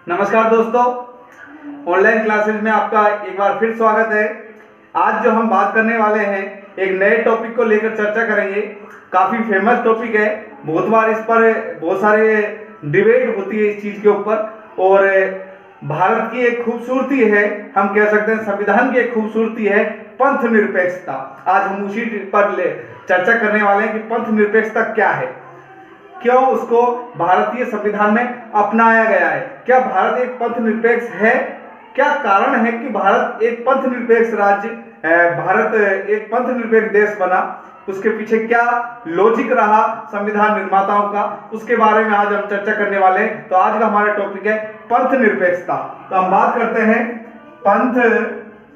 नमस्कार दोस्तों, online classes में आपका एक बार फिर स्वागत है। आज जो हम बात करने वाले हैं एक नए टॉपिक को लेकर चर्चा करेंगे। काफ़ी फेमस टॉपिक है, बहुत बार इस पर बहुत सारे डिबेट होती है इस चीज़ के ऊपर। और भारत की एक खूबसूरती है, हम कह सकते हैं संविधान की एक खूबसूरती है पंथ निरपेक्षता। आज हम उसी पर चर्चा करने वाले हैं कि पंथ निरपेक्षता क्या है, क्यों उसको भारतीय संविधान में अपनाया गया है। क्या भारत एक पंथ निरपेक्ष है? क्या कारण है कि भारत एक पंथ निरपेक्ष राज्य, भारत एक पंथ निरपेक्ष देश बना? उसके पीछे क्या लॉजिक रहा संविधान निर्माताओं का, उसके बारे में आज हम चर्चा करने वाले हैं। तो आज का हमारा टॉपिक है पंथ निरपेक्षता। तो हम बात करते हैं पंथ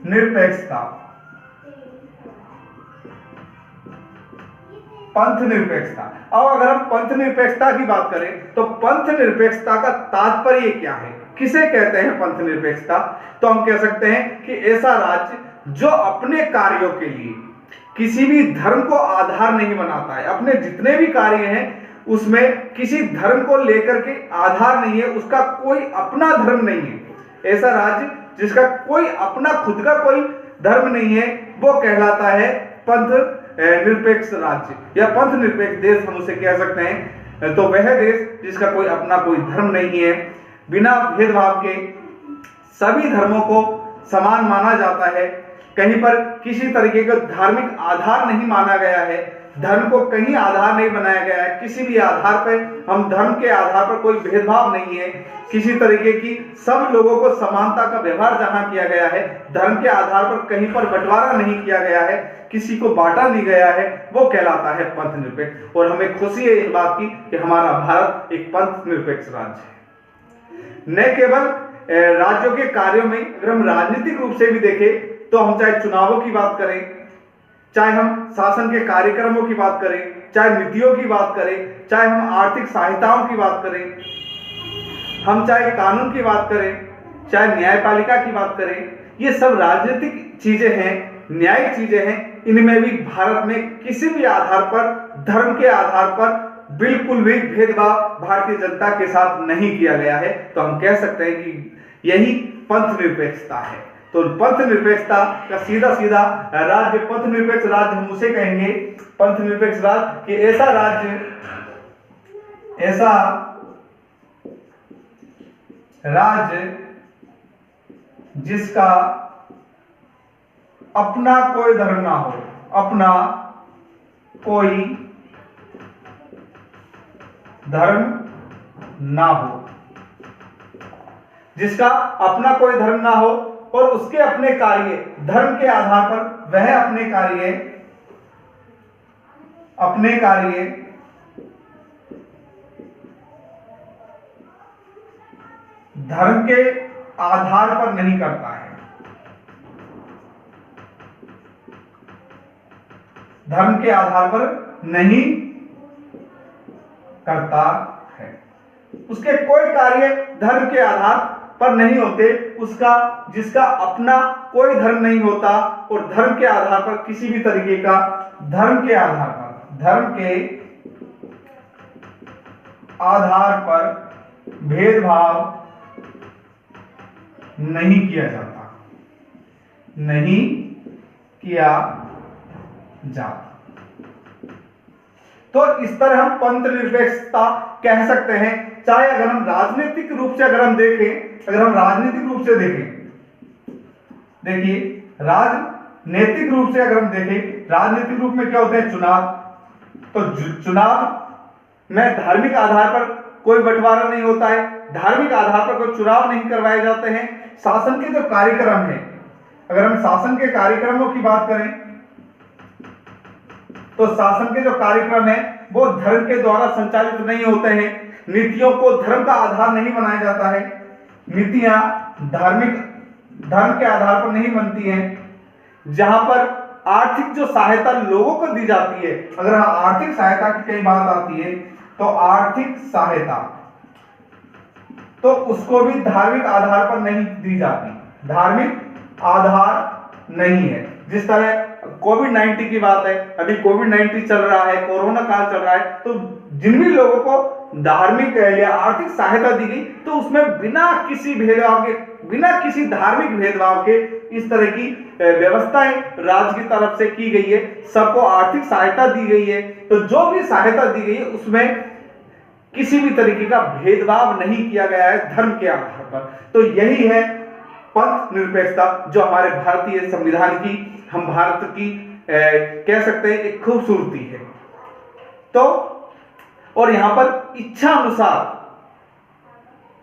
निरपेक्षता। पंथ निरपेक्षता। अब अगर हम पंथ निरपेक्षता की बात करें तो पंथ निरपेक्षता का तात्पर्य क्या है, किसे कहते हैं पंथ निरपेक्षता? तो हम कह सकते हैं कि ऐसा राज्य जो अपने कार्यों के लिए किसी भी धर्म को आधार नहीं बनाता है। अपने जितने भी कार्य हैं उसमें किसी धर्म को लेकर के आधार नहीं है, उसका कोई अपना धर्म नहीं है। ऐसा राज्य जिसका कोई अपना खुद का कोई धर्म नहीं है, वो कहलाता है पंथ निरपेक्ष राज्य या पंथ निरपेक्ष देश, हम उसे कह सकते हैं। तो वह देश जिसका कोई अपना कोई धर्म नहीं है, बिना भेदभाव के सभी धर्मों को समान माना जाता है, कहीं पर किसी तरीके का धार्मिक आधार नहीं माना गया है, धर्म को कहीं आधार नहीं बनाया गया है, किसी भी आधार पर हम धर्म के आधार पर कोई भेदभाव नहीं है, किसी तरीके की सब लोगों को समानता का व्यवहार जहां किया गया है, धर्म के आधार पर कहीं पर बंटवारा नहीं किया गया है, किसी को बांटा नहीं गया है, वो कहलाता है पंथ निरपेक्ष। और हमें खुशी है इस बात की कि हमारा भारत एक पंथ निरपेक्ष राज्य है। न केवल राज्यों के कार्यों में, अगर हम राजनीतिक रूप से भी देखें तो हम चाहे चुनावों की बात करें, चाहे हम शासन के कार्यक्रमों की बात करें, चाहे नीतियों की बात करें, चाहे हम आर्थिक सहायताओं की बात करें, हम चाहे कानून की बात करें, चाहे न्यायपालिका की बात करें, ये सब राजनीतिक चीजें हैं, न्यायिक चीजें हैं। इनमें भी भारत में किसी भी आधार पर, धर्म के आधार पर बिल्कुल भी भेदभाव भारतीय जनता के साथ नहीं किया गया है। तो हम कह सकते हैं कि यही पंथ निरपेक्षता है। तो पंथ निरपेक्षता का सीधा सीधा राज्य, पंथ निरपेक्ष राज्य हम उसे कहेंगे, पंथ निरपेक्ष राज्य कि ऐसा राज्य जिसका अपना कोई धर्म ना हो, अपना कोई धर्म ना हो, जिसका अपना कोई धर्म ना हो और उसके अपने कार्य धर्म के आधार पर वह अपने कार्य धर्म के आधार पर नहीं करता है, धर्म के आधार पर नहीं करता है, उसके कोई कार्य धर्म के आधार पर नहीं होते, उसका जिसका अपना कोई धर्म नहीं होता और धर्म के आधार पर किसी भी तरीके का धर्म के आधार पर भेदभाव नहीं किया जाता। तो इस तरह हम पंथ निरपेक्षता कह सकते हैं। चाहे अगर हम राजनीतिक रूप से देखिए राजनीतिक रूप से अगर हम देखें, राजनीतिक रूप में क्या होते हैं? चुनाव। तो चुनाव में धार्मिक आधार पर कोई बंटवारा नहीं होता है, धार्मिक आधार पर कोई चुनाव नहीं करवाए जाते हैं। शासन के जो कार्यक्रम है, अगर हम शासन के कार्यक्रमों की बात करें तो शासन के जो कार्यक्रम है वो धर्म के द्वारा संचालित नहीं होते हैं, नीतियों को धर्म का आधार नहीं बनाया जाता है, नीतियां धर्म के आधार पर नहीं बनती हैं। जहां पर आर्थिक जो सहायता लोगों को दी जाती है, अगर आर्थिक सहायता की कई बात आती है तो आर्थिक सहायता तो उसको भी धार्मिक आधार पर नहीं दी जाती, धार्मिक आधार नहीं है। जिस तरह कोविड-19 की बात है, अभी कोविड-19 चल रहा है, कोरोना काल चल रहा है, तो जिन भी लोगों को धार्मिक या आर्थिक सहायता दी गई तो उसमें बिना किसी भेदभाव के, बिना किसी धार्मिक भेदभाव के इस तरह की व्यवस्थाएं राज्य की तरफ से की गई है, सबको आर्थिक सहायता दी गई है। तो जो भी सहायता दी गई है उसमें किसी भी तरीके का भेदभाव नहीं किया गया है धर्म के आधार पर। तो यही है पंथ निरपेक्षता, जो हमारे भारतीय संविधान की, हम भारत की कह सकते हैं एक खूबसूरती है। तो और यहां पर इच्छा अनुसार,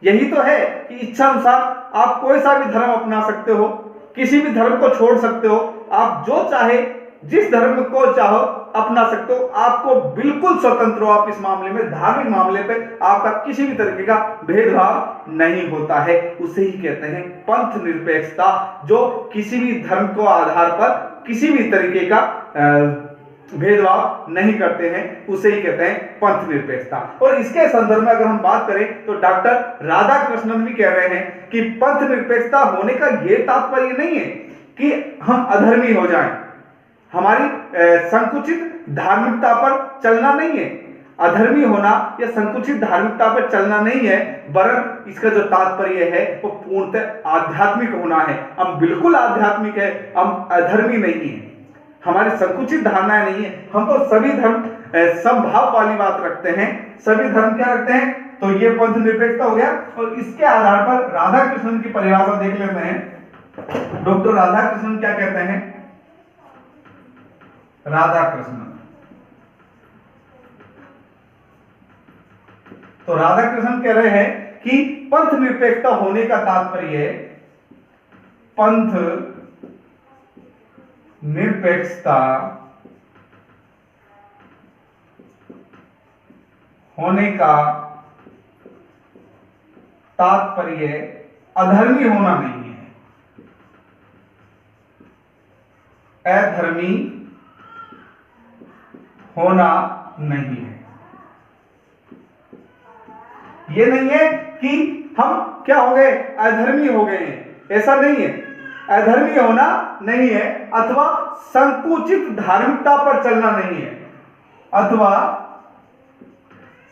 यही तो है कि इच्छा अनुसार आप कोई सा भी धर्म अपना सकते हो, किसी भी धर्म को छोड़ सकते हो, आप जो चाहे जिस धर्म को चाहो अपना सकते हो, आपको बिल्कुल स्वतंत्र हो आप इस मामले में। धार्मिक मामले पे आपका किसी भी तरीके का भेदभाव नहीं होता है, उसे ही कहते हैं पंथ निरपेक्षता, जो किसी भी धर्म को आधार पर किसी भी तरीके का भेदभाव नहीं करते हैं, उसे ही कहते हैं पंथ निरपेक्षता। और इसके संदर्भ में अगर हम बात करें तो डॉक्टर राधाकृष्णन भी कह रहे हैं कि पंथ निरपेक्षता होने का यह तात्पर्य नहीं है कि हम अधर्मी हो जाएं, हमारी संकुचित धार्मिकता पर चलना नहीं है। अधर्मी होना या संकुचित धार्मिकता पर चलना नहीं है, वरन इसका जो तात्पर्य है वो पूर्णतः आध्यात्मिक होना है। हम बिल्कुल आध्यात्मिक है, हम अधर्मी नहीं है, हमारी संकुचित धारणाएं नहीं है। हम तो सभी धर्म समभाव वाली बात रखते हैं, सभी धर्म क्या रखते हैं, तो ये पंथ निरपेक्षता हो गया। और इसके आधार पर राधाकृष्णन की परिभाषा देख लेते हैं। डॉक्टर राधाकृष्णन क्या कहते हैं, राधाकृष्णन, तो राधाकृष्णन कह रहे हैं कि पंथ निरपेक्षता होने का तात्पर्य है, पंथ निरपेक्षता होने का तात्पर्य अधर्मी होना नहीं है, अधर्मी होना नहीं है। ये नहीं है कि हम क्या हो गए, अधर्मी हो गए हैं, ऐसा नहीं है। अधर्मी होना नहीं है, अथवा संकुचित धार्मिकता पर चलना नहीं है, अथवा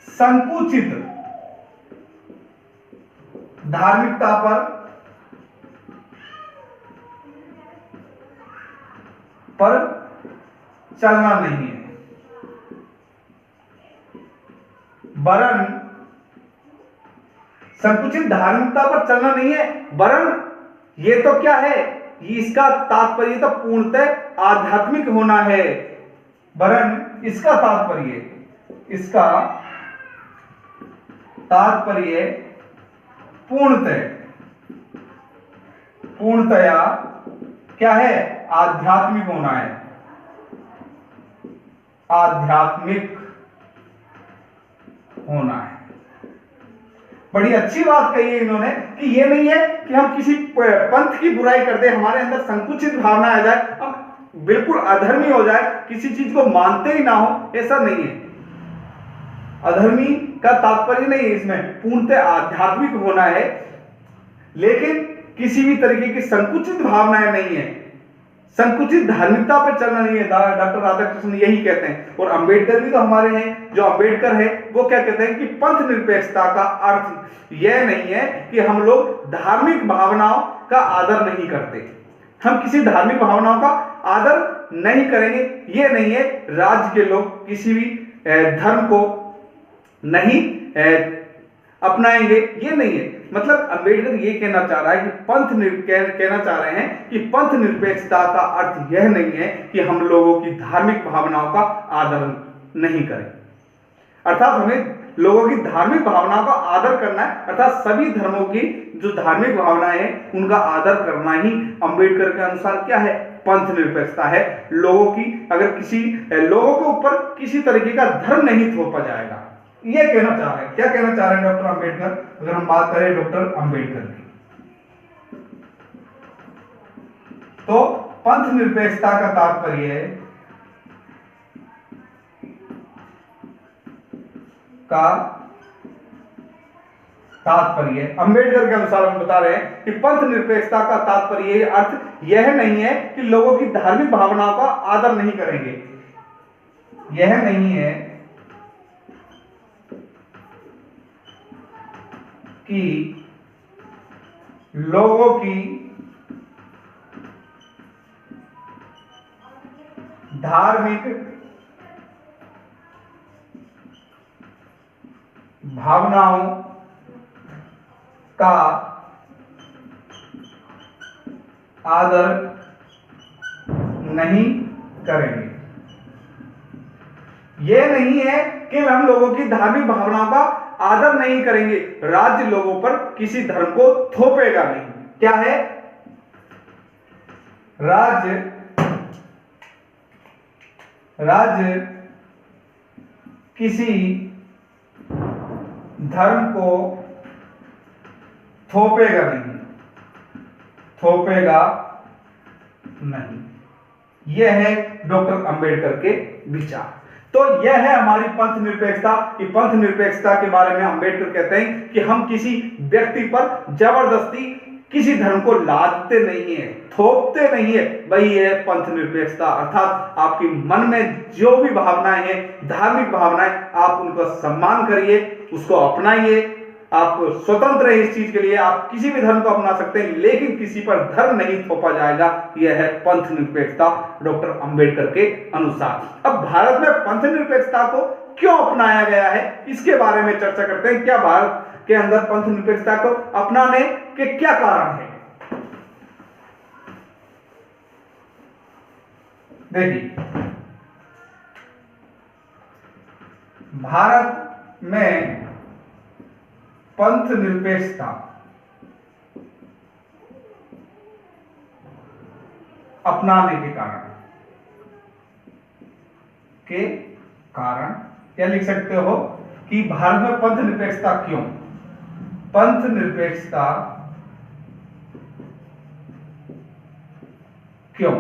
संकुचित धार्मिकता पर चलना नहीं है, वरन संकुचित धार्मिकता पर चलना नहीं है, वरन ये तो क्या है, इसका तात्पर्य तो पूर्णतः आध्यात्मिक होना है, वरन इसका तात्पर्य पूर्णतया क्या है, आध्यात्मिक होना है, आध्यात्मिक होना है। बड़ी अच्छी बात कही है इन्होंने कि ये नहीं है कि हम किसी पंथ की बुराई कर दे, हमारे अंदर संकुचित भावना आ जाए, हम बिल्कुल अधर्मी हो जाए, किसी चीज को मानते ही ना हो, ऐसा नहीं है। अधर्मी का तात्पर्य नहीं है इसमें, पूर्णतः आध्यात्मिक होना है, लेकिन किसी भी तरीके की संकुचित भावनाएं नहीं है, संकुचित धार्मिकता पर चलना नहीं है। डॉक्टर राधाकृष्णन यही कहते हैं। और अंबेडकर भी तो हमारे हैं, जो अंबेडकर है वो क्या कहते हैं कि पंथ निरपेक्षता का अर्थ यह नहीं है कि हम लोग धार्मिक भावनाओं का आदर नहीं करते, हम किसी धार्मिक भावनाओं का आदर नहीं करेंगे, ये नहीं है। राज्य के लोग किसी भी धर्म को नहीं अपनाएंगे, ये नहीं है। मतलब अंबेडकर ये कहना चाह रहा है कि कहना चाह रहे हैं कि पंथ निरपेक्षता का अर्थ यह नहीं है कि हम लोगों की धार्मिक भावनाओं का आदर नहीं करें, अर्थात हमें लोगों की धार्मिक भावनाओं का आदर करना है, अर्थात सभी धर्मों की जो धार्मिक भावनाएं हैं उनका आदर करना ही अंबेडकर के अनुसार क्या है, पंथ निरपेक्षता है। लोगों की अगर किसी लोगों के ऊपर किसी तरीके का धर्म नहीं थोपा जाएगा, ये कहना चाह रहे हैं। क्या कहना चाह रहे हैं डॉक्टर अंबेडकर, अगर हम बात करें डॉक्टर अंबेडकर की, तो पंथ निरपेक्षता का तात्पर्य अंबेडकर के अनुसार हम बता रहे हैं कि पंथ निरपेक्षता का तात्पर्य अर्थ यह नहीं है कि लोगों की धार्मिक भावनाओं का आदर नहीं करेंगे, यह नहीं है कि लोगों की धार्मिक भावनाओं का आदर नहीं करेंगे। यह नहीं है कि हम लोगों की धार्मिक भावनाओं का आदर नहीं करेंगे, राज्य लोगों पर किसी धर्म को थोपेगा नहीं। क्या है? राज्य किसी धर्म को थोपेगा नहीं। यह है डॉक्टर अंबेडकर के विचार। तो यह है हमारी पंथ निरपेक्षता। कि पंथ निरपेक्षता के बारे में अंबेडकर कहते हैं कि हम किसी व्यक्ति पर जबरदस्ती किसी धर्म को लादते नहीं है, थोपते नहीं है। वही है पंथ निरपेक्षता। अर्थात आपकी मन में जो भी भावनाएं हैं, धार्मिक भावनाएं, आप उनको सम्मान करिए, उसको अपनाइए। आप स्वतंत्र है इस चीज के लिए, आप किसी भी धर्म को अपना सकते हैं, लेकिन किसी पर धर्म नहीं थोपा जाएगा। यह है पंथ निरपेक्षता डॉक्टर अंबेडकर के अनुसार। अब भारत में पंथ निरपेक्षता को क्यों अपनाया गया है, इसके बारे में चर्चा करते हैं। क्या भारत के अंदर पंथ निरपेक्षता को अपनाने के क्या कारण है? देखिए, भारत में पंथ निरपेक्षता अपनाने के कारण क्या लिख सकते हो कि भारत में पंथ निरपेक्षता क्यों? पंथ निरपेक्षता क्यों?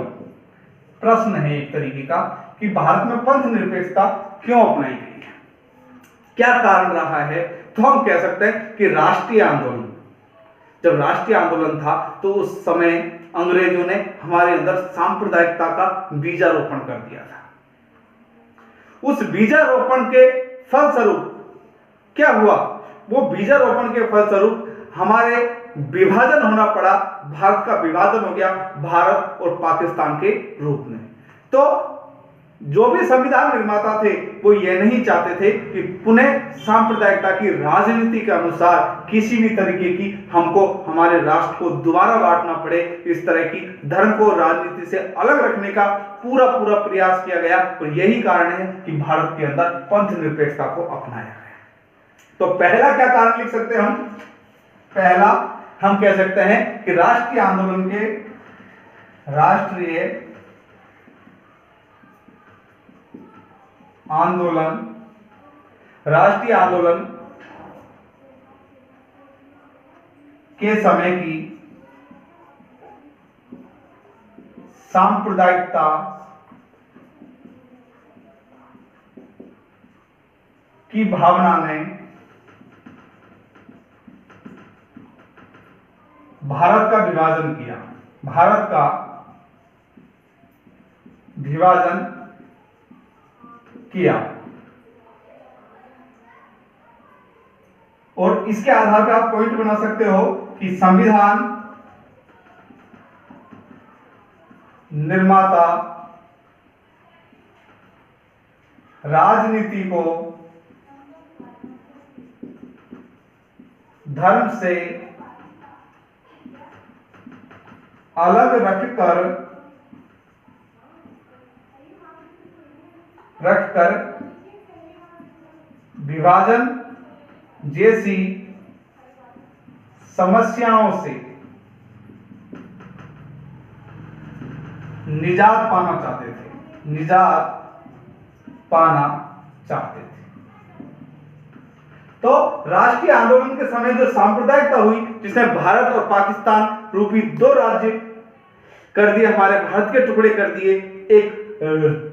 प्रश्न है एक तरीके का कि भारत में पंथ निरपेक्षता क्यों अपनाई गई है, क्या कारण रहा है? तो हम कह सकते हैं कि राष्ट्रीय आंदोलन, जब राष्ट्रीय आंदोलन था तो उस समय अंग्रेजों ने हमारे अंदर सांप्रदायिकता का बीजारोपण कर दिया था। उस बीजारोपण के फलस्वरूप क्या हुआ? वो बीजारोपण के फलस्वरूप हमारे विभाजन होना पड़ा, भारत का विभाजन हो गया भारत और पाकिस्तान के रूप में। तो जो भी संविधान निर्माता थे वो ये नहीं चाहते थे कि पुनः सांप्रदायिकता की राजनीति के अनुसार किसी भी तरीके की हमको हमारे राष्ट्र को दोबारा बांटना पड़े। इस तरह की धर्म को राजनीति से अलग रखने का पूरा प्रयास किया गया और यही कारण है कि भारत के अंदर पंथ निरपेक्षता को अपनाया गया। तो पहला क्या कारण लिख सकते हैं हम? पहला हम कह सकते हैं कि राष्ट्रीय आंदोलन के समय की सांप्रदायिकता की भावना ने भारत का विभाजन किया। भारत का विभाजन किया और इसके आधार पर आप पॉइंट बना सकते हो कि संविधान निर्माता राजनीति को धर्म से अलग रखकर विभाजन जैसी समस्याओं से निजात पाना चाहते थे। तो राष्ट्रीय आंदोलन के समय जो सांप्रदायिकता हुई, जिसने भारत और पाकिस्तान रूपी दो राज्य कर दिए, हमारे भारत के टुकड़े कर दिए, एक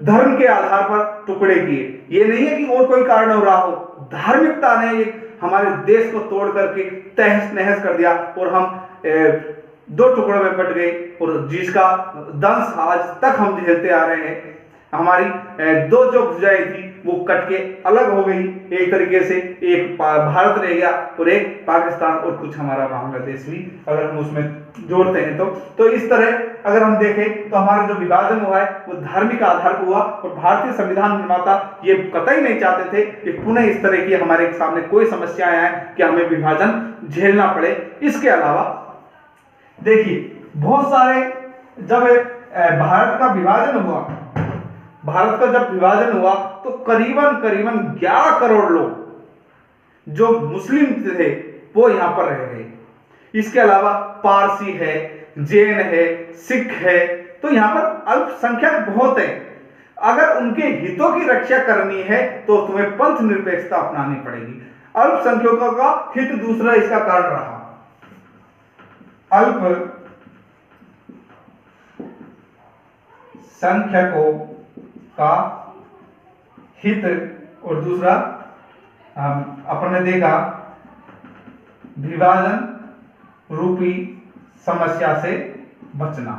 धर्म के आधार पर टुकड़े किए। ये नहीं है कि और कोई कारण हो रहा हो, धार्मिकता ने एक हमारे देश को तोड़ करके तहस नहस कर दिया और हम दो टुकड़ों में बट गए और जिसका दंश आज तक हम झेलते आ रहे हैं। हमारी दो जो भुजाएं थी वो कट के अलग हो गई एक तरीके से, एक भारत रह गया और एक पाकिस्तान और कुछ हमारा बांग्लादेश भी अगर हम उसमें जोड़ते हैं तो इस तरह अगर हम देखें तो हमारा जो विभाजन हुआ है वो धार्मिक आधार पर हुआ और भारतीय संविधान निर्माता ये कतई नहीं चाहते थे कि पुनः इस तरह की हमारे सामने कोई समस्याएं आए कि हमें विभाजन झेलना पड़े। इसके अलावा देखिए बहुत सारे जब भारत का विभाजन हुआ, भारत का जब विभाजन हुआ तो करीबन 11 करोड़ लोग जो मुस्लिम थे वो यहां पर रह गए। इसके अलावा पारसी है, जैन है, सिख है, तो यहां पर अल्पसंख्यक बहुत है। अगर उनके हितों की रक्षा करनी है तो तुम्हें पंथ निरपेक्षता अपनानी पड़ेगी। अल्पसंख्यकों का हित दूसरा इसका कारण रहा। अल्पसंख्यकों का हित और दूसरा अपने देखा विभाजन रूपी समस्या से बचना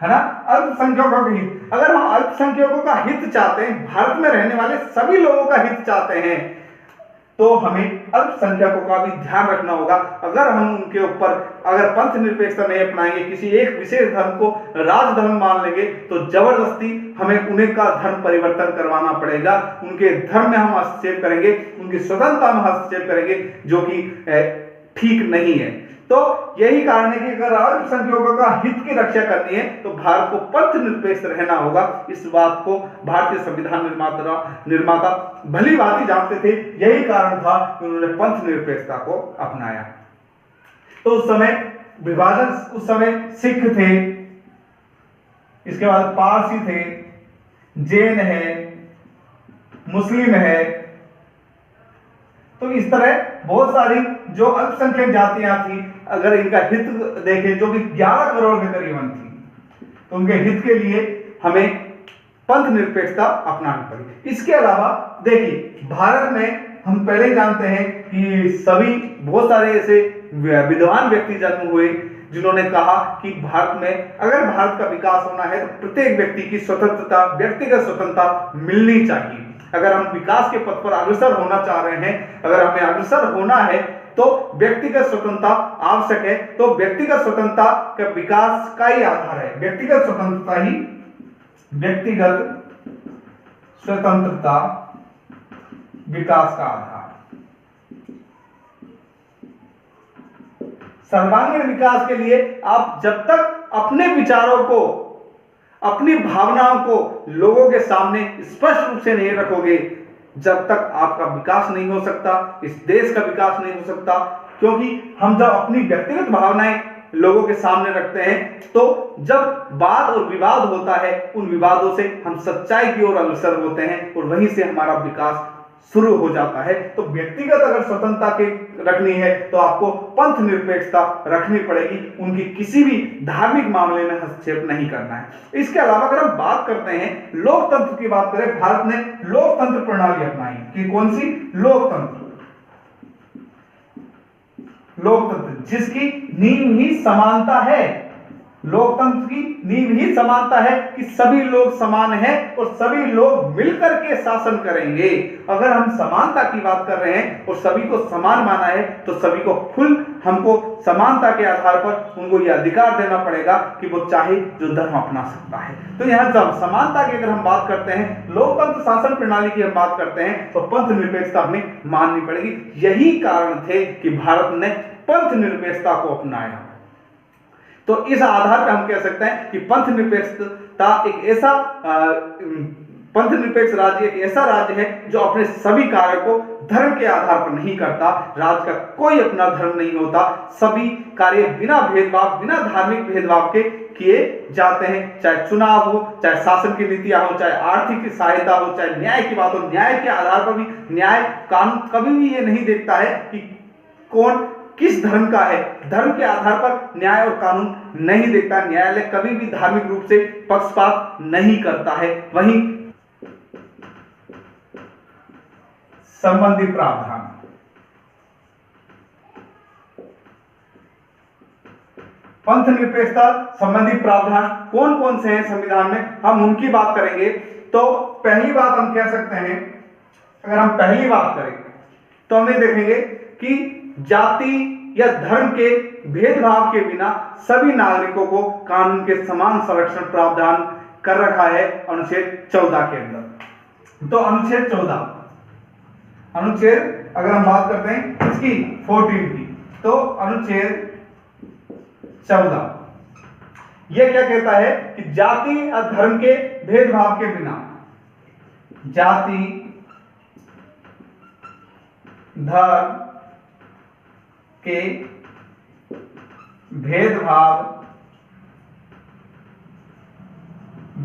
है ना। अल्पसंख्यकों का हित, अगर हम अल्पसंख्यकों का हित चाहते हैं, भारत में रहने वाले सभी लोगों का हित चाहते हैं, तो हमें अल्पसंख्यकों का भी ध्यान रखना होगा। अगर हम उनके ऊपर अगर पंथ निरपेक्षता नहीं अपनाएंगे, किसी एक विशेष धर्म को राजधर्म मान लेंगे, तो जबरदस्ती हमें उन्हें का धर्म परिवर्तन करवाना पड़ेगा। उनके धर्म में हम हस्तक्षेप करेंगे, उनकी स्वतंत्रता में हस्तक्षेप करेंगे, जो कि ठीक नहीं है। तो यही कारण है कि अगर अल्पसंख्यकों का हित की रक्षा करनी है तो भारत को पंथ निरपेक्ष रहना होगा। इस बात को भारतीय संविधान निर्माता भली भांति जानते थे, यही कारण था कि उन्होंने पंथ निरपेक्षता को अपनाया। तो उस समय विभाजन, उस समय सिख थे, इसके बाद पारसी थे, जैन है, मुस्लिम है, तो इस तरह बहुत सारी जो अल्पसंख्यक जातियां थी, अगर इनका हित देखें जो कि 11 करोड़ के करीबन थी, तो उनके हित के लिए हमें पंथ निरपेक्षता अपनानी पड़ी। इसके अलावा देखिए भारत में हम पहले जानते हैं कि सभी बहुत सारे ऐसे विद्वान व्यक्ति जन्म हुए जिन्होंने कहा कि भारत में अगर भारत का विकास होना है तो प्रत्येक व्यक्ति की स्वतंत्रता, व्यक्तिगत स्वतंत्रता मिलनी चाहिए। अगर हम विकास के पथ पर अग्रसर होना चाह रहे हैं, अगर हमें अग्रसर होना है तो व्यक्तिगत स्वतंत्रता आवश्यक है। तो व्यक्तिगत स्वतंत्रता का विकास का ही आधार है, व्यक्तिगत स्वतंत्रता ही, व्यक्तिगत स्वतंत्रता विकास का आधार। सर्वांगीण विकास के लिए आप जब तक अपने विचारों को, अपनी भावनाओं को लोगों के सामने स्पष्ट रूप से नहीं रखोगे, जब तक आपका विकास नहीं हो सकता, इस देश का विकास नहीं हो सकता। क्योंकि हम जब अपनी व्यक्तिगत भावनाएं लोगों के सामने रखते हैं तो जब वाद और विवाद होता है, उन विवादों से हम सच्चाई की ओर अग्रसर होते हैं और वहीं से हमारा विकास शुरू हो जाता है। तो व्यक्तिगत अगर स्वतंत्रता के रखनी है तो आपको पंथ निरपेक्षता रखनी पड़ेगी, उनकी किसी भी धार्मिक मामले में हस्तक्षेप नहीं करना है। इसके अलावा अगर हम बात करते हैं लोकतंत्र की बात करें, भारत ने लोकतंत्र प्रणाली अपनाई कि कौन सी? लोकतंत्र, लोकतंत्र जिसकी नींव ही समानता है। लोकतंत्र की नींव ही समानता है कि सभी लोग समान हैं और सभी लोग मिलकर के शासन करेंगे। अगर हम समानता की बात कर रहे हैं और सभी को समान माना है तो सभी को हमको समानता के आधार पर उनको यह अधिकार देना पड़ेगा कि वो चाहे जो धर्म अपना सकता है। तो यहां जब समानता की अगर हम बात करते हैं, लोकतंत्र शासन प्रणाली की हम बात करते हैं, तो पंथ निरपेक्षता हमें माननी पड़ेगी। यही कारण थे कि भारत ने पंथ निरपेक्षता को अपनाया। तो इस आधार पर हम कह सकते हैं कि पंथ निरपेक्षता एक ऐसा पंथ निरपेक्ष राज्य एक ऐसा राज्य है जो अपने सभी कार्य को धर्म के आधार पर नहीं करता। राज्य का कोई अपना धर्म नहीं होता, सभी कार्य बिना भेदभाव, बिना धार्मिक भेदभाव के किए जाते हैं। चाहे चुनाव हो, चाहे शासन की नीतियां हो, चाहे आर्थिक सहायता हो, चाहे न्याय की बात हो, न्याय के आधार पर भी न्याय कानून कभी भी ये नहीं देखता है कि कौन किस धर्म का है। धर्म के आधार पर न्याय और कानून नहीं देखता। न्यायालय कभी भी धार्मिक रूप से पक्षपात नहीं करता है। वहीं संबंधी प्रावधान, पंथ निरपेक्षता संबंधी प्रावधान कौन कौन से हैं संविधान में, हम उनकी बात करेंगे। तो पहली बात हम कह सकते हैं, अगर हम पहली बात करें तो हमें देखेंगे कि जाति या धर्म के भेदभाव के बिना सभी नागरिकों को कानून के समान संरक्षण प्रावधान कर रखा है अनुच्छेद 14 के अंदर। तो अनुच्छेद 14, अनुच्छेद अगर हम बात करते हैं इसकी 14 की, तो अनुच्छेद 14 यह क्या कहता है कि जाति और धर्म के भेदभाव के बिना, जाति धर्म के भेदभाव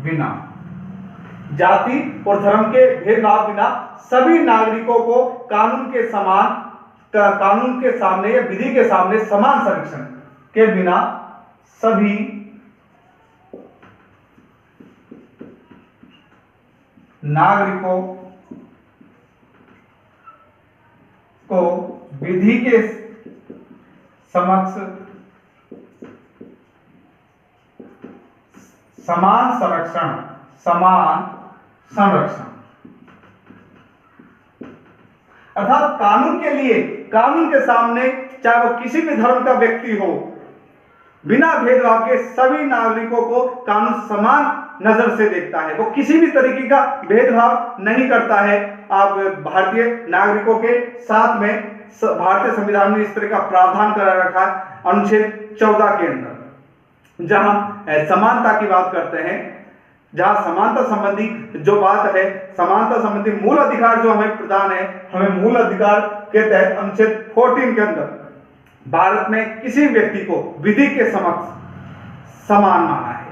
बिना, जाति और धर्म के भेदभाव बिना सभी नागरिकों को कानून के समान, कानून के सामने या विधि के सामने समान संरक्षण के बिना सभी नागरिकों को विधि के समक्ष समान संरक्षण, समान संरक्षण अर्थात कानून के लिए, कानून के सामने चाहे वो किसी भी धर्म का व्यक्ति हो, बिना भेदभाव के सभी नागरिकों को कानून समान नजर से देखता है, वो किसी भी तरीके का भेदभाव नहीं करता है। आप भारतीय नागरिकों के साथ में भारतीय संविधान में इस तरह का प्रावधान करा रखा है अनुच्छेद 14 के अंदर, जहां समानता की बात करते हैं, जहां समानता संबंधी जो बात है, समानता संबंधी मूल अधिकार जो हमें प्रदान है, हमें मूल अधिकार के तहत अनुच्छेद 14 के अंदर भारत में किसी व्यक्ति को विधि के समक्ष समान माना है,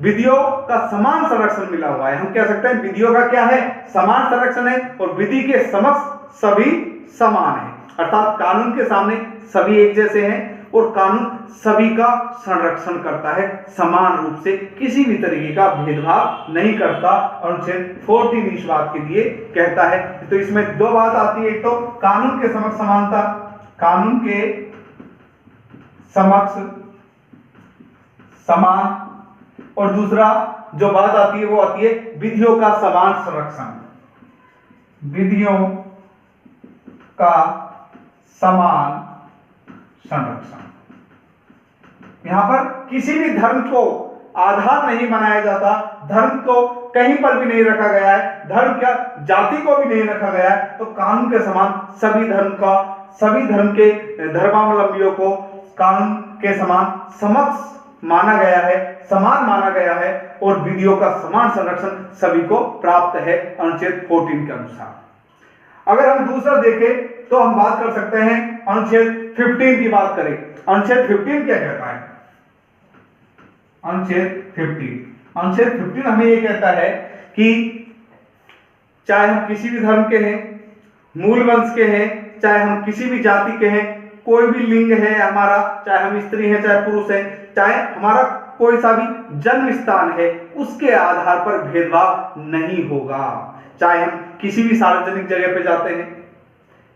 विधियों का समान संरक्षण मिला हुआ है। हम कह सकते हैं विधियों का क्या है, समान संरक्षण है, और विधि के समक्ष सभी समान है, अर्थात कानून के सामने सभी एक जैसे हैं और कानून सभी का संरक्षण करता है, समान रूप से किसी भी तरीके का भेदभाव नहीं करता। अनुच्छेद 14 इस बात के लिए कहता है। तो इसमें दो बात आती है, एक तो कानून के समक्ष समानता, कानून के समक्ष समान, और दूसरा जो बात आती है वो आती है विधियों का समान संरक्षण, विधियों का समान संरक्षण। यहां पर किसी भी धर्म को आधार नहीं बनाया जाता, धर्म को कहीं पर भी नहीं रखा गया है, धर्म क्या जाति को भी नहीं रखा गया है, तो कानून के समान सभी धर्म का, सभी धर्म के धर्मावलंबियों को कानून के समान समक्ष माना गया है, समान माना गया है, और विधियों का समान संरक्षण सभी को प्राप्त है अनुच्छेद 14 के अनुसार। अगर हम दूसरा देखें तो हम बात कर सकते हैं अनुच्छेद 15 की बात करें। अनुच्छेद 15 क्या कहता है? अनुच्छेद 15 हमें यह कहता है कि चाहे हम किसी भी धर्म के हैं, मूल वंश के हैं, चाहे हम किसी भी जाति के हैं, कोई भी लिंग है हमारा, चाहे हम स्त्री हैं चाहे पुरुष हैं, चाहे हमारा कोई सा भी जन्म स्थान है, उसके आधार पर भेदभाव नहीं होगा। चाहे हम किसी भी सार्वजनिक जगह पे जाते हैं,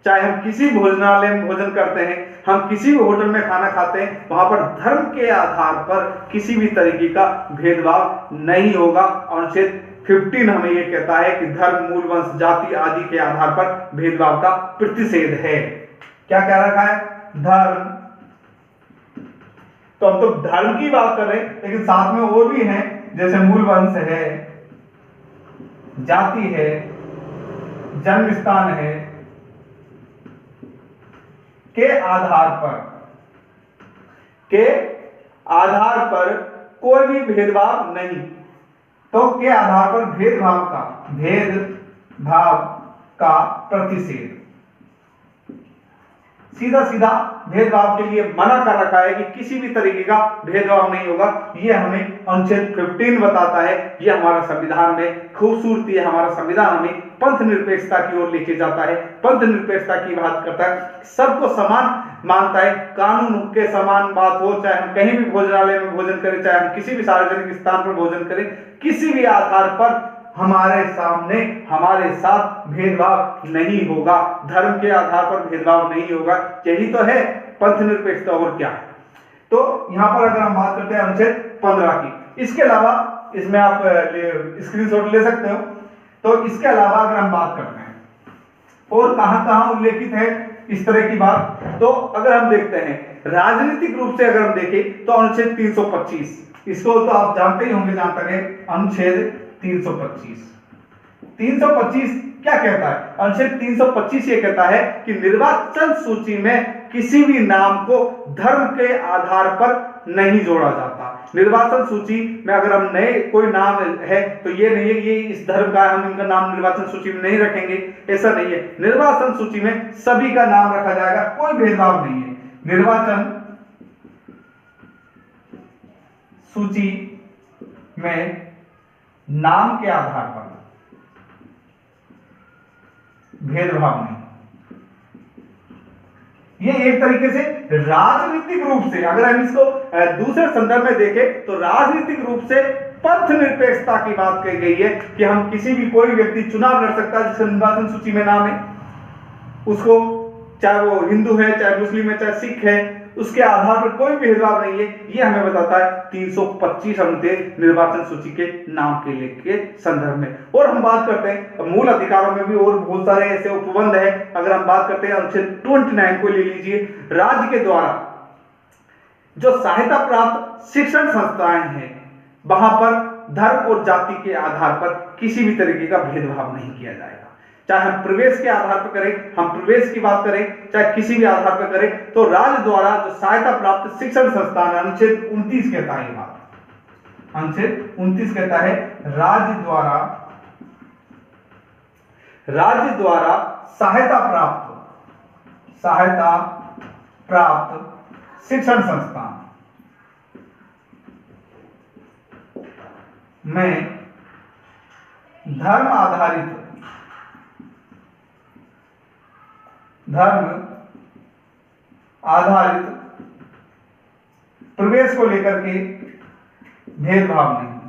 चाहे हम किसी भोजनालय में भोजन करते हैं, हम किसी भी होटल में खाना खाते हैं, वहां पर धर्म के आधार पर किसी भी तरीके का भेदभाव नहीं होगा। अनुच्छेद 15 हमें यह कहता है कि धर्म, मूल वंश, जाति आदि के आधार पर भेदभाव का प्रतिषेध है। क्या कह रखा है? धर्म। तो हम तो धर्म की बात कर रहे हैं, लेकिन साथ में और भी हैं, जैसे मूल वंश है, जाति है, जन्म स्थान है, के आधार पर कोई भी भेदभाव नहीं। तो के आधार पर भेदभाव का प्रतिषेध, सीधा सीधा भेदभाव के लिए मना कर रखा है कि किसी भी तरीके का भेदभाव नहीं होगा। यह हमें अनुच्छेद 15 बताता है। यह हमारा संविधान में खूबसूरती है। हमारा संविधान हमें पंथ निरपेक्षता की ओर लेके जाता है, पंथ निरपेक्षता की बात करता है, सबको समान मानता है, कानून के समान बात हो, चाहे हम कहीं भी भोजनालय में भोजन करें, चाहे हम किसी भी सार्वजनिक स्थान पर भोजन करें, किसी भी आधार पर हमारे सामने हमारे साथ भेदभाव नहीं होगा, धर्म के आधार पर भेदभाव नहीं होगा। यही तो है पंथ निरपेक्षता, और क्या है। तो यहां पर अगर हम बात करते हैं अनुच्छेद 15 की, इसके अलावा इसमें आप स्क्रीनशॉट ले सकते हो। तो इसके अलावा अगर हम बात करते हैं और कहां कहां उल्लेखित है इस तरह की बात, तो अगर हम देखते हैं राजनीतिक रूप से अगर हम देखें तो अनुच्छेद 325, इसको तो आप जानते ही होंगे जहां तक है, अनुच्छेद 325 क्या कहता है? अनुच्छेद 325 ये कहता है कि निर्वाचन सूची में किसी भी नाम को धर्म के आधार पर नहीं जोड़ा जाता। निर्वाचन सूची में अगर हम नए कोई नाम है तो ये नहीं है ये इस धर्म का है, हम इनका नाम निर्वाचन सूची में नहीं रखेंगे, ऐसा नहीं है। निर्वाचन सूची में सभी का नाम रखा जाएगा, कोई भेदभाव नहीं है। निर्वाचन सूची में नाम के आधार पर भेदभाव नहीं। ये एक तरीके से राजनीतिक रूप से अगर हम इसको दूसरे संदर्भ में देखें तो राजनीतिक रूप से पंथ निरपेक्षता की बात कही गई है कि हम किसी भी कोई व्यक्ति चुनाव लड़ सकता है जिसका निर्वाचन सूची में नाम है, उसको चाहे वो हिंदू है, चाहे मुस्लिम है, चाहे सिख है, उसके आधार पर कोई भेदभाव नहीं है। ये हमें बताता है 325 अनुच्छेद निर्वाचन सूची के नाम के लेके संदर्भ में। और हम बात करते हैं मूल अधिकारों में भी और बहुत सारे ऐसे उपबंध है। अगर हम बात करते हैं अनुच्छेद 29 को ले लीजिए, राज्य के द्वारा जो सहायता प्राप्त शिक्षण संस्थाएं हैं वहां पर धर्म और जाति के आधार पर किसी भी तरीके का भेदभाव नहीं किया जाएगा। चाहे हम प्रवेश के आधार पर करें, हम प्रवेश की बात करें, चाहे किसी भी आधार पर करें, तो राज्य द्वारा जो सहायता प्राप्त शिक्षण संस्थान, अनुच्छेद 29 कहता है ये बात, अनुच्छेद 29 कहता है राज्य द्वारा सहायता प्राप्त शिक्षण संस्थान में धर्म आधारित प्रवेश को लेकर के भेदभाव नहीं,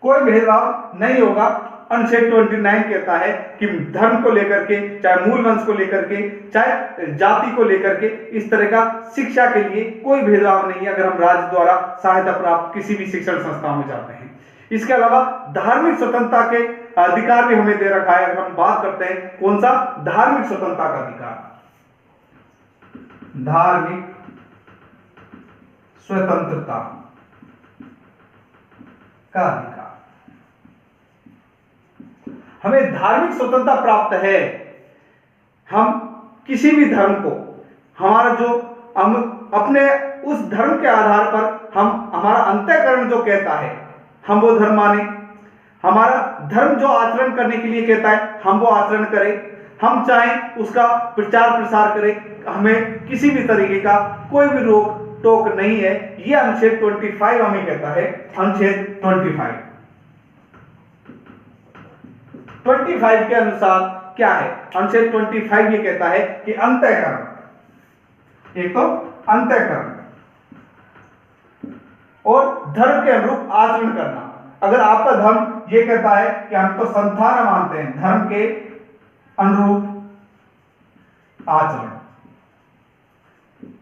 कोई भेदभाव नहीं होगा। अनुच्छेद 29 कहता है कि धर्म को लेकर के, चाहे मूल वंश को लेकर के, चाहे जाति को लेकर के, इस तरह का शिक्षा के लिए कोई भेदभाव नहीं है अगर हम राज्य द्वारा सहायता प्राप्त किसी भी शिक्षण संस्था में जाते हैं। इसके अलावा धार्मिक स्वतंत्रता के अधिकार भी हमें दे रखा है। अगर हम बात करते हैं कौन सा, धार्मिक स्वतंत्रता का अधिकार, धार्मिक स्वतंत्रता का अधिकार, हमें धार्मिक स्वतंत्रता प्राप्त है। हम किसी भी धर्म को, हमारा जो हम अपने उस धर्म के आधार पर हम, हमारा अंतःकरण जो कहता है हम वो धर्म माने, हमारा धर्म जो आचरण करने के लिए कहता है हम वो आचरण करें, हम चाहें उसका प्रचार प्रसार करें, हमें किसी भी तरीके का कोई भी रोक टोक नहीं है। ये अनुच्छेद 25 हमें कहता है, अनुच्छेद 25 के अनुसार क्या है, अनुच्छेद 25 ये कहता है कि अंतःकरण, एक तो अंतःकरण और धर्म के अनुरूप आचरण करना। अगर आपका धर्म ये कहता है कि हम तो संथान मानते हैं, धर्म के अनुरूप आचरण,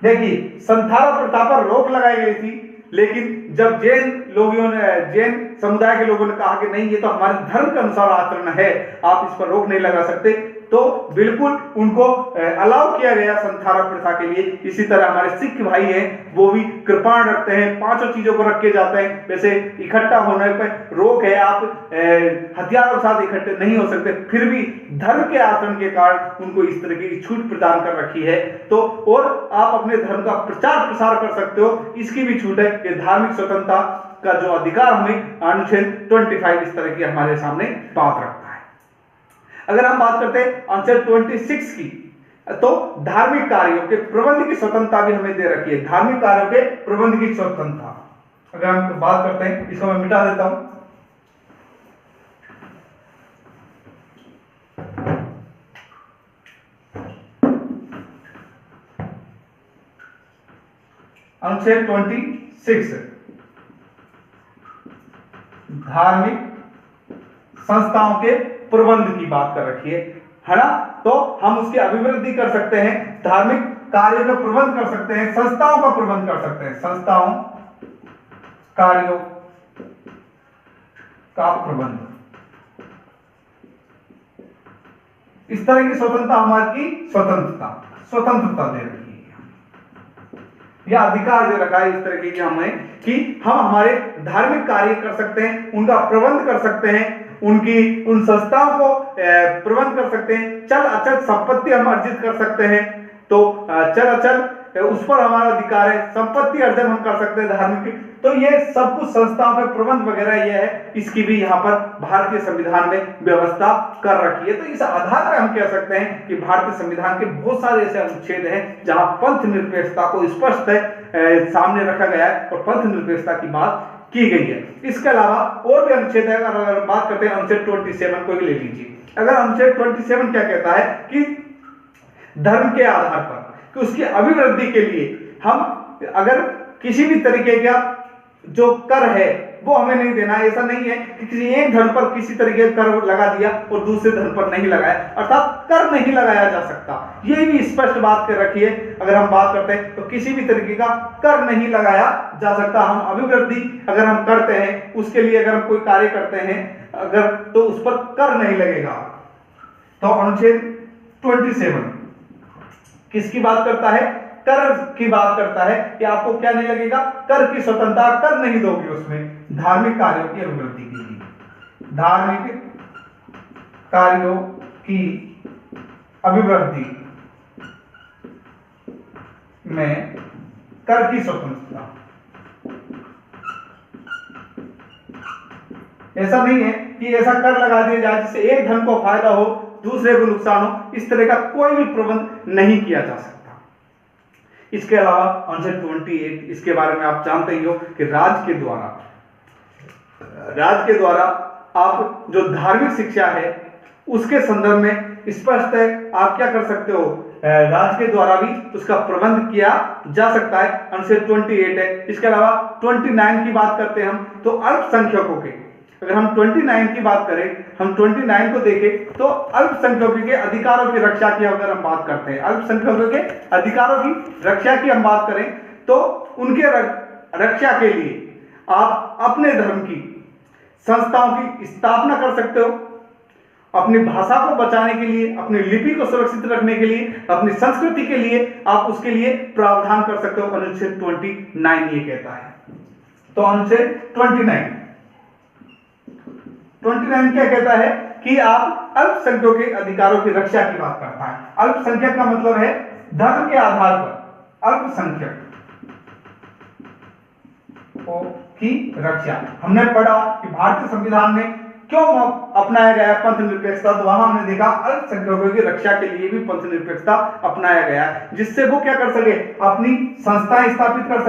देखिए संथान प्रथा पर रोक लगाई गई थी, लेकिन जब जैन समुदाय के लोगों ने कहा कि नहीं ये तो हमारे धर्म के अनुसार आचरण है, आप इस पर रोक नहीं लगा सकते, तो बिल्कुल उनको अलाउ किया गया संथान प्रथा के लिए। इसी तरह हमारे सिख भाई हैं, वो भी कृपाण रखते हैं, 5 चीजों को रख के जाते हैं। वैसे इकट्ठा होने पर रोक है, आप हथियारों के साथ इकट्ठे नहीं हो सकते, फिर भी धर्म के आचरण के कारण उनको इस तरह की छूट प्रदान कर रखी है। तो और आप अपने धर्म का प्रचार प्रसार कर सकते हो, इसकी भी छूट है। ये धार्मिक स्वतंत्रता का जो अधिकार हमें अनुच्छेद 25 इस तरह की हमारे सामने बात रखता है। अगर हम बात करते हैं अनुच्छेद 26 की, तो धार्मिक कार्यों के प्रबंध की स्वतंत्रता भी हमें दे रखी है, धार्मिक कार्यों के प्रबंध की स्वतंत्रता। अगर हम बात करते हैं, इसको मैं मिटा देता हूं, अनुच्छेद 26 धार्मिक संस्थाओं के प्रबंध की बात कर रखी है। है ना, तो हम उसकी अभिवृद्धि कर सकते हैं, धार्मिक कार्यों का प्रबंध कर सकते हैं, संस्थाओं का प्रबंध कर सकते हैं, संस्थाओं कार्यों का प्रबंध। इस तरह की स्वतंत्रता हमारी स्वतंत्रता दे रखी है, या अधिकार दे रखा है इस तरीके की हमें कि हम हमारे धार्मिक कार्य कर सकते हैं, उनका प्रबंध कर सकते हैं, उन संस्थाओं को प्रबंध कर सकते हैं, चल अचल संपत्ति हम अर्जित कर सकते हैं, तो चल अचल उस पर हमारा अधिकार है, संपत्ति अर्जन हम कर सकते हैं धार्मिक। तो ये सब कुछ संस्थाओं के प्रबंध वगैरह ये है, इसकी भी यहाँ पर भारतीय संविधान में व्यवस्था कर रखी है। तो इस आधार पर हम कह सकते हैं कि भारतीय संविधान के बहुत सारे ऐसे अनुच्छेद हैं जहां पंथ निरपेक्षता को स्पष्ट सामने रखा गया है और पंथ निरपेक्षता की बात की गई है। इसके अलावा और भी अनुच्छेद है, अगर बात करते हैं अनुच्छेद 27 को भी ले लीजिए। अगर अनुच्छेद 27 क्या कहता है कि धर्म के आधार पर कि उसकी अभिवृद्धि के लिए हम अगर किसी भी तरीके का जो कर है वो हमें नहीं देना है। ऐसा नहीं है कि किसी एक धर्म पर किसी तरीके का कर लगा दिया और दूसरे धर्म पर नहीं लगाया, अर्थात कर नहीं लगाया जा सकता। ये भी स्पष्ट बात कर रखी है। अगर हम बात करते हैं तो किसी भी तरीके का कर नहीं लगाया जा सकता। हम अभिवृद्धि अगर हम करते हैं, उसके लिए अगर हम कोई कार्य करते हैं अगर, तो उस पर कर नहीं लगेगा। तो अनुच्छेद 27 किसकी बात करता है? कर की बात करता है कि आपको क्या नहीं लगेगा, कर की स्वतंत्रता, कर नहीं दोगे उसमें धार्मिक कार्यों की अभिवृद्धि के लिए, धार्मिक कार्यों की अभिवृद्धि में कर की स्वतंत्रता। ऐसा नहीं है कि ऐसा कर लगा दिया जाए जिससे एक धर्म को फायदा हो दूसरे को नुकसान हो, इस तरह का कोई भी प्रबंध नहीं किया जा सकता। इसके अलावा अनुच्छेद 28 इसके बारे में आप जानते ही हो कि राज्य के द्वारा आप जो धार्मिक शिक्षा है उसके संदर्भ में स्पष्ट है, आप क्या कर सकते हो, राज्य के द्वारा भी उसका प्रबंध किया जा सकता है। अनुच्छेद 28 है। इसके अलावा 29 की बात करते हैं हम, तो अल्पसंख्यकों के, अगर हम 29 की बात करें, हम 29 को देखें तो अल्पसंख्यकों के अधिकारों की रक्षा की अगर हम बात करते हैं, अल्पसंख्यकों के अधिकारों की रक्षा की हम बात करें तो उनके रक्षा के लिए आप अपने धर्म की संस्थाओं की स्थापना कर सकते हो, अपनी भाषा को बचाने के लिए, अपनी लिपि को सुरक्षित रखने के लिए, अपनी संस्कृति के लिए आप उसके लिए प्रावधान कर सकते हो। अनुच्छेद 29 ये कहता है। तो अनुच्छेद 29 क्या कहता है कि आप अल्पसंख्यकों के अधिकारों की रक्षा की बात करता है। अल्पसंख्यक का मतलब है धर्म के आधार पर अल्पसंख्यक की रक्षा। हमने पढ़ा कि भारतीय संविधान में क्यों अपनाया गया पंथ निरपेक्षता, तो वहां हमने देखा अल्पसंख्यकों की रक्षा के लिए भी पंथ निरपेक्षता अपनाया गया है, जिससे वो क्या कर सके, अपनी संस्थाएं स्थापित कर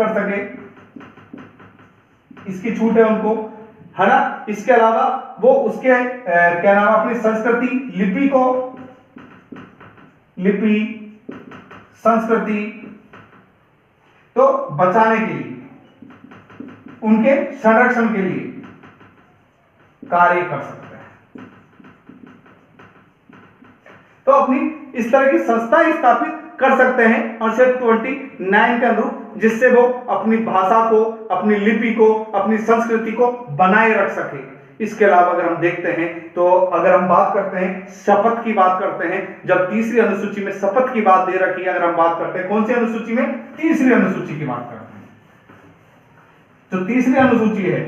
सके, इसकी छूट है उनको, है ना। इसके अलावा वो उसके क्या नाम, अपनी संस्कृति, लिपि संस्कृति तो बचाने के लिए, उनके संरक्षण के लिए कार्य कर सकते हैं। तो अपनी इस तरह की संस्थाएं स्थापित कर सकते हैं अनुच्छेद 29 के अनुरूप, जिससे वो अपनी भाषा को, अपनी लिपि को, अपनी संस्कृति को बनाए रख सके। इसके अलावा अगर हम देखते हैं तो अगर हम बात करते हैं शपथ की बात करते हैं, जब तीसरी अनुसूची में शपथ की बात दे रखी है, अगर हम बात करते हैं कौन सी अनुसूची में, तीसरी अनुसूची की बात करते हैं। तो तीसरी अनुसूची है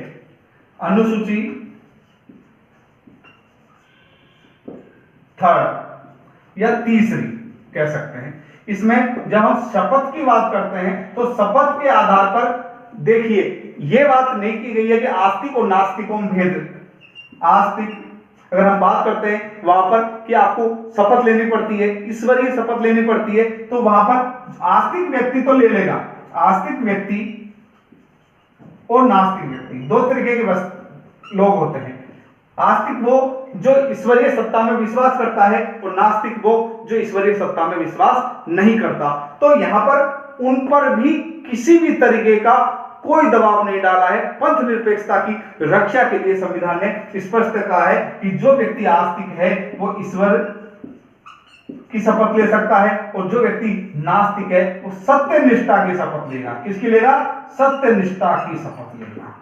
अनुसूची 3 या तीसरी कह सकते हैं। इसमें जब हम शपथ की बात करते हैं तो शपथ के आधार पर देखिए यह बात नहीं की गई है कि आस्तिक और नास्तिकों में भेद। आस्तिक अगर हम बात करते हैं वहां पर कि आपको शपथ लेनी पड़ती है, ईश्वरीय शपथ लेनी पड़ती है, तो वहां पर आस्तिक व्यक्ति तो ले लेगा, आस्तिक व्यक्ति और नास्तिक व्यक्ति दो तरीके के लोग होते हैं। आस्तिक वो जो ईश्वरीय सत्ता में विश्वास करता है और नास्तिक वो जो ईश्वरीय सत्ता में विश्वास नहीं करता। तो यहां पर उन पर भी किसी भी तरीके का कोई दबाव नहीं डाला है। पंथ निरपेक्षता की रक्षा के लिए संविधान ने स्पष्ट कहा है कि जो व्यक्ति आस्तिक है वो ईश्वर की शपथ ले सकता है और जो व्यक्ति नास्तिक है वो सत्य निष्ठा की शपथ लेगा। किसकी लेगा? सत्य निष्ठा की शपथ लेगा।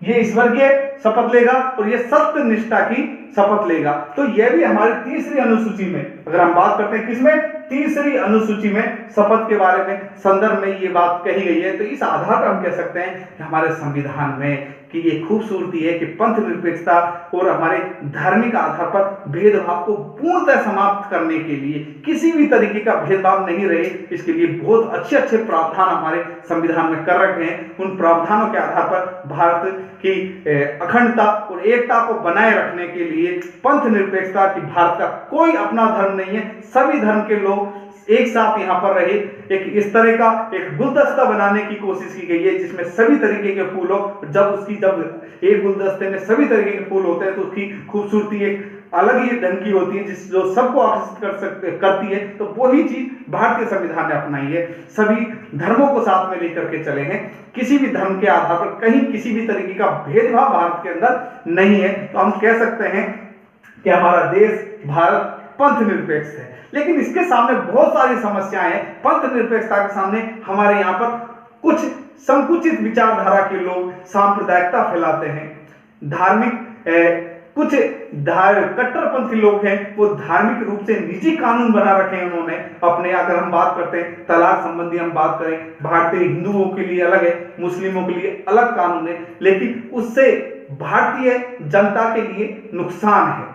ये ईश्वर के शपथ लेगा और ये सत्य निष्ठा की शपथ लेगा। तो ये भी हमारी तीसरी अनुसूची में, अगर हम बात करते हैं किसमें, तीसरी अनुसूची में शपथ के बारे में संदर्भ में ये बात कही गई है। तो इस आधार पर हम कह सकते हैं कि हमारे संविधान में कि ये खूबसूरती है कि पंथ निरपेक्षता और हमारे धार्मिक आधार पर भेदभाव को पूर्णतः समाप्त करने के लिए, किसी भी तरीके का भेदभाव नहीं रहे, इसके लिए बहुत अच्छे अच्छे प्रावधान हमारे संविधान में कर रखे हैं। उन प्रावधानों के आधार पर भारत की अखंडता और एकता को बनाए रखने के लिए पंथ निरपेक्षता की भारत का कोई अपना धर्म नहीं है, सभी धर्म के लोग एक साथ यहाँ पर रहे। एक इस तरह का एक गुलदस्ता बनाने की कोशिश की गई है जिसमें सभी तरीके के फूल हो। जब एक गुलदस्ते में सभी तरीके के फूल होते हैं तो उसकी खूबसूरती एक अलग ही ढंग की होती है, जो सबको आकर्षित करती है। तो वही चीज भारतीय संविधान ने अपनाई है। सभी धर्मों को साथ में लेकर के चले हैं, किसी भी धर्म के आधार पर कहीं किसी भी तरीके का भेदभाव भारत के अंदर नहीं है। तो हम कह सकते हैं कि हमारा देश भारत पंथ निरपेक्ष है। लेकिन इसके सामने बहुत सारी समस्याएं हैं। पंथ निरपेक्षता के सामने हमारे यहाँ पर कुछ संकुचित विचारधारा के लोग सांप्रदायिकता फैलाते हैं। कुछ कट्टरपंथी लोग हैं, वो धार्मिक रूप से निजी कानून बना रखे हैं उन्होंने अपने। अगर हम बात करते हैं तलाक संबंधी, हम बात करें, भारतीय हिंदुओं के लिए अलग है, मुस्लिमों के लिए अलग कानून है, लेकिन उससे भारतीय जनता के लिए नुकसान है।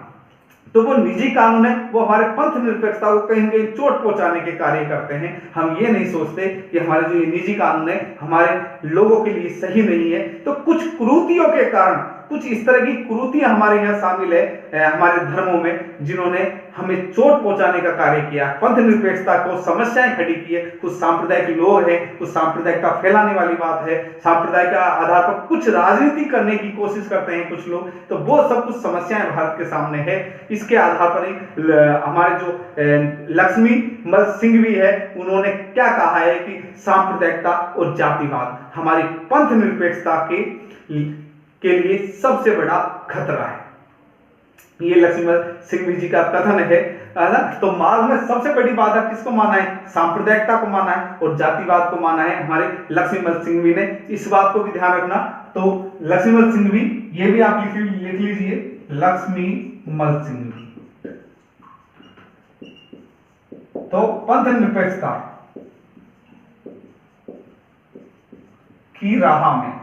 तो वो निजी कानून है, वो हमारे पंथ निरपेक्षता को कहीं न कहीं चोट पहुंचाने के कार्य करते हैं। हम ये नहीं सोचते कि हमारे जो ये निजी कानून है हमारे लोगों के लिए सही नहीं है। तो कुछ कुरीतियों के कारण, कुछ इस तरह की कुरीतियां हमारे यहाँ शामिल है हमारे धर्मों में, जिन्होंने हमें चोट पहुंचाने का कार्य किया, पंथ निरपेक्षता को समस्याएं खड़ी की है। कुछ सांप्रदायिक लोग हैं, कुछ सांप्रदायिकता फैलाने वाली बात है, सांप्रदायिक का आधार पर कुछ राजनीति करने की कोशिश करते हैं कुछ लोग। तो वो सब कुछ समस्याएं भारत के सामने है। इसके आधार पर ही हमारे जो लक्ष्मीमल सिंह भी है, उन्होंने क्या कहा है कि सांप्रदायिकता और जातिवाद हमारी पंथ निरपेक्षता के लिए सबसे बड़ा खतरा है। ये लक्ष्मीमल सिंह जी का कथन है ना। तो मार्ग में सबसे बड़ी बाधा किसको माना है? सांप्रदायिकता को माना है और जातिवाद को माना है हमारे लक्ष्मीमल सिंह ने। इस बात को भी ध्यान रखना। तो लक्ष्मीमल सिंह भी, ये भी आप लिख लीजिए, लक्ष्मीमल सिंह। तो पंथ निरपेक्षता की राह में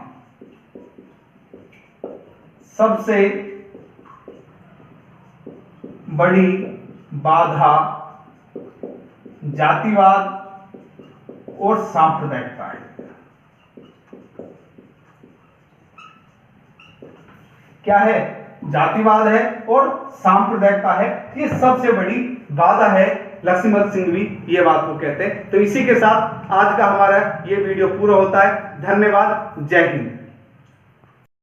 सबसे बड़ी बाधा जातिवाद और सांप्रदायिकता है। क्या है? जातिवाद है और सांप्रदायिकता है। ये सबसे बड़ी बाधा है। लक्ष्मीमल सिंह भी ये बात को कहते हैं। तो इसी के साथ आज का हमारा ये वीडियो पूरा होता है। धन्यवाद। जय हिंद।